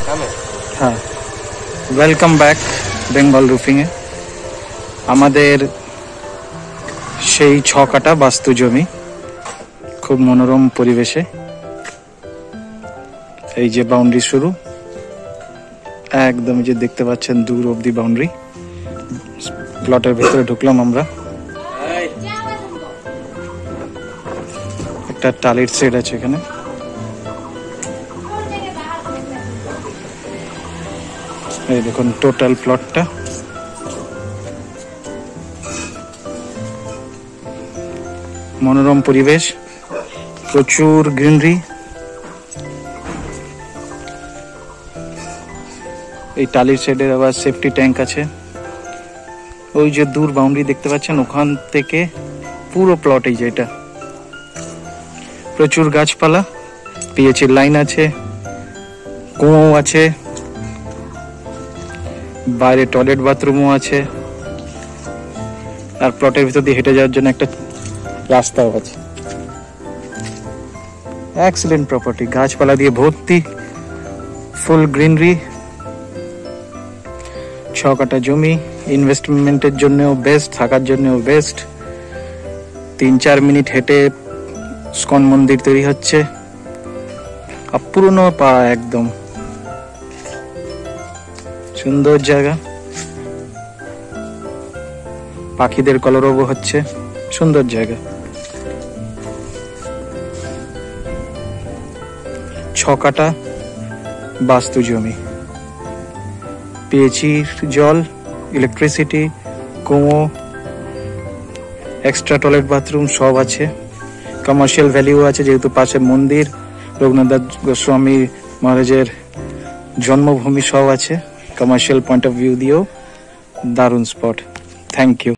হ্যাঁ, welcome back Bengal রুফিংয়ে। আমাদের সেই 6 কাঠা বাস্তু জমি, খুব মনোরম পরিবেশে। এই যে বাউন্ডারি শুরু, একদম যে দেখতে পাচ্ছেন দূর অবধি বাউন্ডারি। প্লটের ভেতরে ঢুকলাম আমরা। একটা টালির সেট আছে এখানে। এই দেখুন টোটাল প্লটটা। মনোরম পরিবেশ, প্রচুর গ্রিনারি। এই টালির সাইডে আবার সেফটি ট্যাঙ্ক আছে। ওই যে দূর বাউন্ডারি দেখতে পাচ্ছেন, ওখান থেকে পুরো প্লট এই যে এটা। প্রচুর গাছপালা, পিএইচের লাইন আছে, কুয়ো আছে, বাইরে টয়লেট বাথরুমও আছে, আর প্লটের ভিতর দিয়ে হেঁটে যাওয়ার জন্য একটা রাস্তাও আছে। এক্সিলেন্ট প্রপার্টি, গাছপালা দিয়ে ভর্তি, ফুল গ্রিনারি। 6 কাঠা জমি, ইনভেস্টমেন্টের জন্যও বেস্ট, থাকার জন্যও বেস্ট। 3-4 মিনিট হেঁটে স্কন মন্দির তৈরি হচ্ছে। আর পুরনো পাড়া, একদম সুন্দর জায়গা। পাখিদের কলরব হচ্ছে, সুন্দর জায়গা। 6 কাঠা বাস্তু জমি, পিএইচির জল, ইলেকট্রিসিটি, কুয়ো, এক্সট্রা টয়লেট বাথরুম সব আছে। কমার্শিয়াল ভ্যালিউ আছে, যেহেতু পাশে মন্দির, রঘুনাথ গোস্বামী মহারাজের জন্মভূমি সব আছে। কমার্শিয়াল পয়েন্ট অফ ভিউ দিয়েও দারুণ স্পট। Thank you.